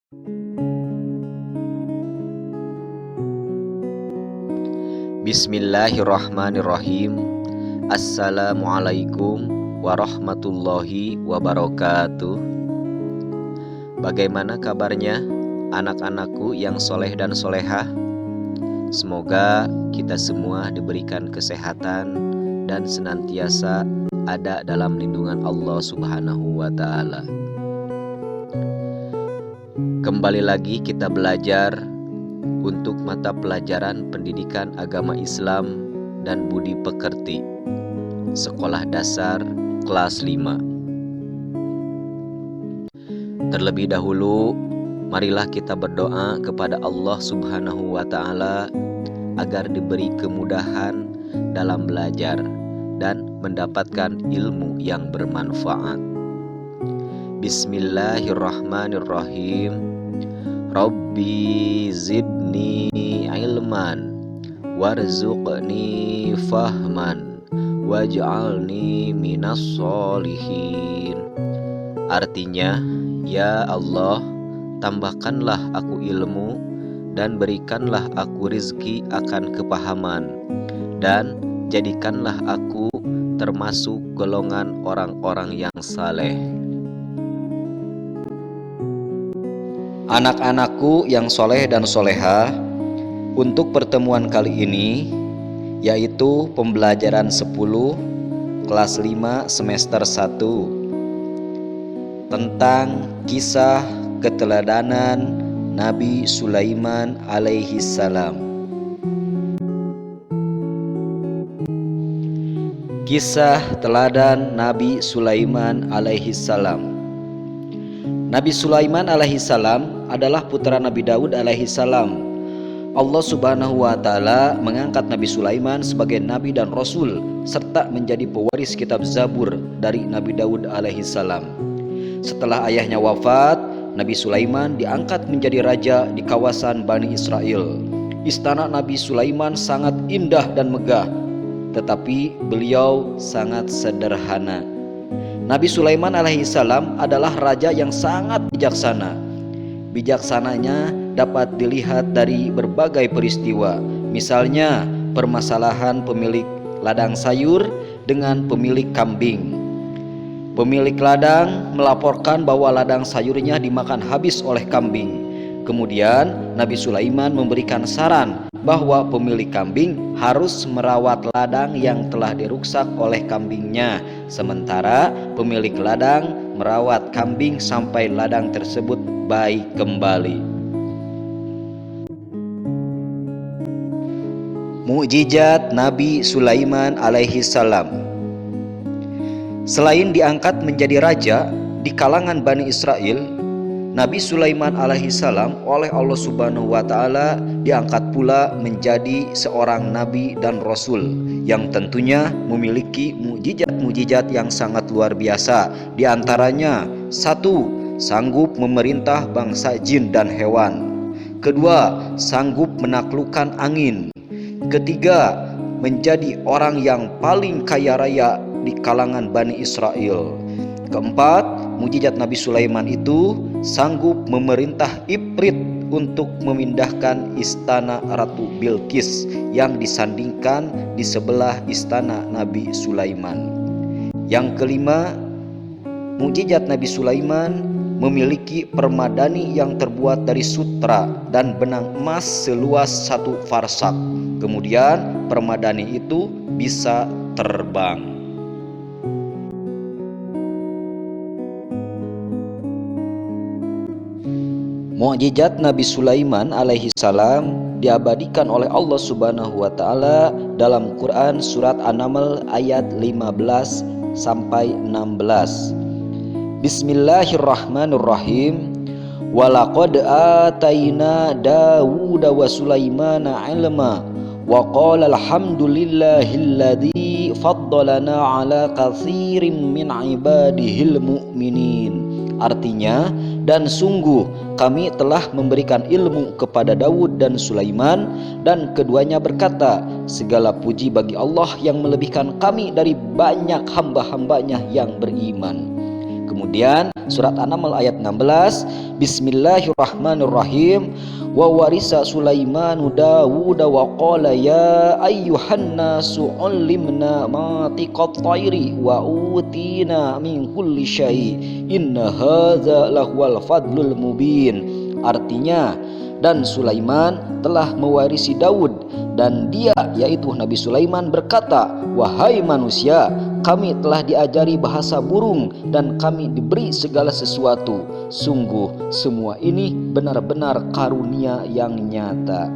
Bismillahirrahmanirrahim. Assalamualaikum warahmatullahi wabarakatuh. Bagaimana kabarnya anak-anakku yang soleh dan solehah? Semoga kita semua diberikan kesehatan dan senantiasa ada dalam lindungan Allah Subhanahu wa Ta'ala. Kembali lagi kita belajar untuk mata pelajaran pendidikan agama Islam dan budi pekerti, sekolah dasar kelas 5. Terlebih dahulu, marilah kita berdoa kepada Allah Subhanahu wa Ta'ala agar diberi kemudahan dalam belajar dan mendapatkan ilmu yang bermanfaat. Bismillahirrahmanirrahim. Rabbi zidni ilman warzuqni fahman waj'alni minas solihin. Artinya, ya Allah, tambahkanlah aku ilmu dan berikanlah aku rizki akan kepahaman, dan jadikanlah aku termasuk golongan orang-orang yang saleh. Anak-anakku yang soleh dan soleha, untuk pertemuan kali ini, yaitu pembelajaran 10 kelas 5 semester 1 tentang kisah keteladanan Nabi Sulaiman alaihi salam. Kisah teladan Nabi Sulaiman alaihi salam. Nabi Sulaiman alaihi salam adalah putra Nabi Daud alaihi salam. Allah Subhanahu wa Ta'ala mengangkat Nabi Sulaiman sebagai nabi dan rasul serta menjadi pewaris kitab Zabur dari Nabi Daud alaihi salam. Setelah ayahnya wafat, Nabi Sulaiman diangkat menjadi raja di kawasan Bani Israel. Istana Nabi Sulaiman sangat indah dan megah, tetapi beliau sangat sederhana. Nabi Sulaiman alaihi salam adalah raja yang sangat bijaksana. Bijaksananya dapat dilihat dari berbagai peristiwa. Misalnya, permasalahan pemilik ladang sayur dengan pemilik kambing. Pemilik ladang melaporkan bahwa ladang sayurnya dimakan habis oleh kambing. Kemudian Nabi Sulaiman memberikan saran bahwa pemilik kambing harus merawat ladang yang telah dirusak oleh kambingnya, sementara pemilik ladang merawat kambing sampai ladang tersebut baik kembali. Mukjizat Nabi Sulaiman alaihi salam. Selain diangkat menjadi raja di kalangan Bani Israel, Nabi Sulaiman alaihi salam oleh Allah Subhanahu wa Ta'ala diangkat pula menjadi seorang nabi dan rasul yang tentunya memiliki mukjizat-mukjizat yang sangat luar biasa. Di antaranya, 1. Sanggup memerintah bangsa jin dan hewan. 2. Sanggup menaklukkan angin. 3. Menjadi orang yang paling kaya raya di kalangan Bani Israel. 4. Mukjizat Nabi Sulaiman itu sanggup memerintah Ifrit untuk memindahkan istana Ratu Bilqis yang disandingkan di sebelah istana Nabi Sulaiman. Yang 5, mukjizat Nabi Sulaiman memiliki permadani yang terbuat dari sutra dan benang emas seluas 1 farsak. Kemudian permadani itu bisa terbang. Mukjizat Nabi Sulaiman alaihi salam diabadikan oleh Allah Subhanahu wa Ta'ala dalam Quran surat An-Naml ayat 15 sampai 16. Bismillahirrahmanirrahim. Walaqad ataina Dawuda wa Sulaimana ilma wa qala alhamdulillahilladzi faddalana ala katsirin min ibadihil mu'minin. Artinya, dan sungguh kami telah memberikan ilmu kepada Daud dan Sulaiman, dan keduanya berkata, segala puji bagi Allah yang melebihkan kami dari banyak hamba-hambanya yang beriman. Kemudian surat An-Naml ayat 16, Bismillahirrahmanirrahim. Wa warisa Sulaimanu Dawud wa qala ya ayyuhan nasu 'allimna mantiqat thairi wa utina min kulli syai' inna hadza lahuwal fadlul mubin. Artinya, dan Sulaiman telah mewarisi Daud, dan dia yaitu Nabi Sulaiman berkata, wahai manusia, kami telah diajari bahasa burung dan kami diberi segala sesuatu. Sungguh semua ini benar-benar karunia yang nyata.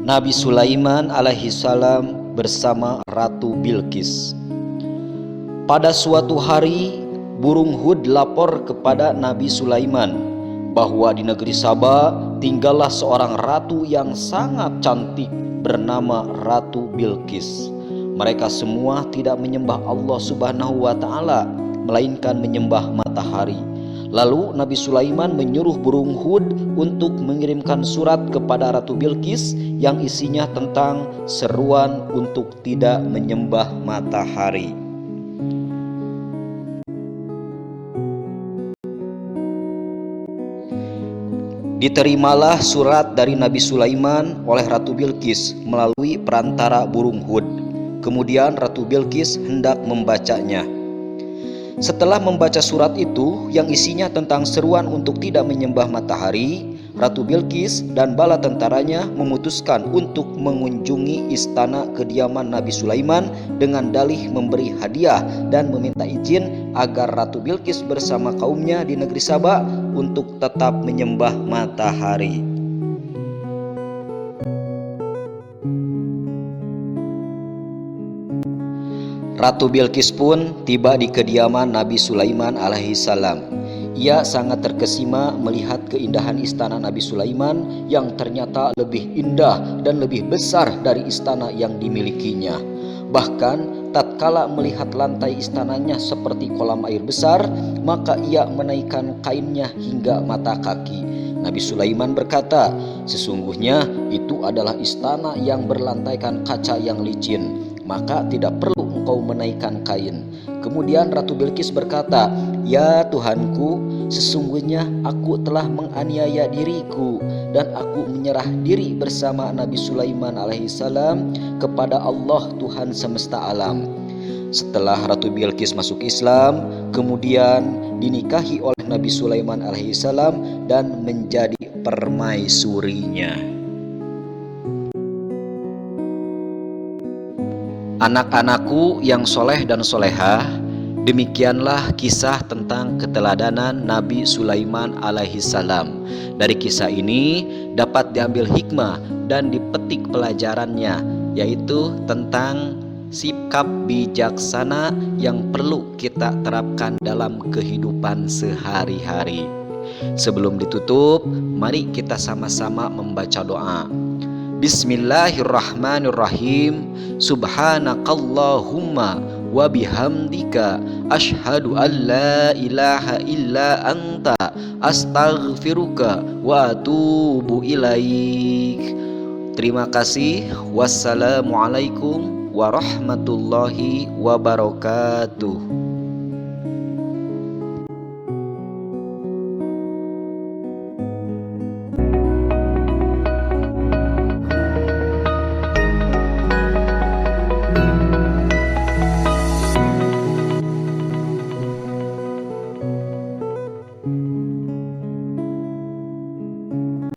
Nabi Sulaiman alaihi salam bersama Ratu Bilqis. Pada suatu hari, burung Hud lapor kepada Nabi Sulaiman bahwa di negeri Saba tinggallah seorang ratu yang sangat cantik bernama Ratu Bilqis. Mereka semua tidak menyembah Allah Subhanahu wa Ta'ala, melainkan menyembah matahari. Lalu Nabi Sulaiman menyuruh burung Hud untuk mengirimkan surat kepada Ratu Bilqis yang isinya tentang seruan untuk tidak menyembah matahari. Diterimalah surat dari Nabi Sulaiman oleh Ratu Bilqis melalui perantara burung Hud. Kemudian Ratu Bilqis hendak membacanya. Setelah membaca surat itu yang isinya tentang seruan untuk tidak menyembah matahari, Ratu Bilqis dan bala tentaranya memutuskan untuk mengunjungi istana kediaman Nabi Sulaiman dengan dalih memberi hadiah dan meminta izin agar Ratu Bilqis bersama kaumnya di negeri Saba untuk tetap menyembah matahari. Ratu Bilqis pun tiba di kediaman Nabi Sulaiman alaihi salam. Ia sangat terkesima melihat keindahan istana Nabi Sulaiman yang ternyata lebih indah dan lebih besar dari istana yang dimilikinya. Bahkan tatkala melihat lantai istananya seperti kolam air besar, maka ia menaikkan kainnya hingga mata kaki. Nabi Sulaiman berkata, sesungguhnya itu adalah istana yang berlantaikan kaca yang licin, maka tidak perlu engkau menaikkan kain. Kemudian Ratu Bilqis berkata, ya Tuhanku, sesungguhnya aku telah menganiaya diriku dan aku menyerah diri bersama Nabi Sulaiman alaihissalam kepada Allah Tuhan semesta alam. Setelah Ratu Bilqis masuk Islam, kemudian dinikahi oleh Nabi Sulaiman alaihissalam dan menjadi permaisurinya. Anak-anakku yang soleh dan solehah, demikianlah kisah tentang keteladanan Nabi Sulaiman alaihissalam. Dari kisah ini dapat diambil hikmah dan dipetik pelajarannya, yaitu tentang sikap bijaksana yang perlu kita terapkan dalam kehidupan sehari-hari. Sebelum ditutup, mari kita sama-sama membaca doa. Bismillahirrahmanirrahim. Subhanakallahumma wa bihamdika asyhadu an la ilaha illa anta astaghfiruka wa atubu ilaik. Terima kasih. Wassalamualaikum warahmatullahi wabarakatuh.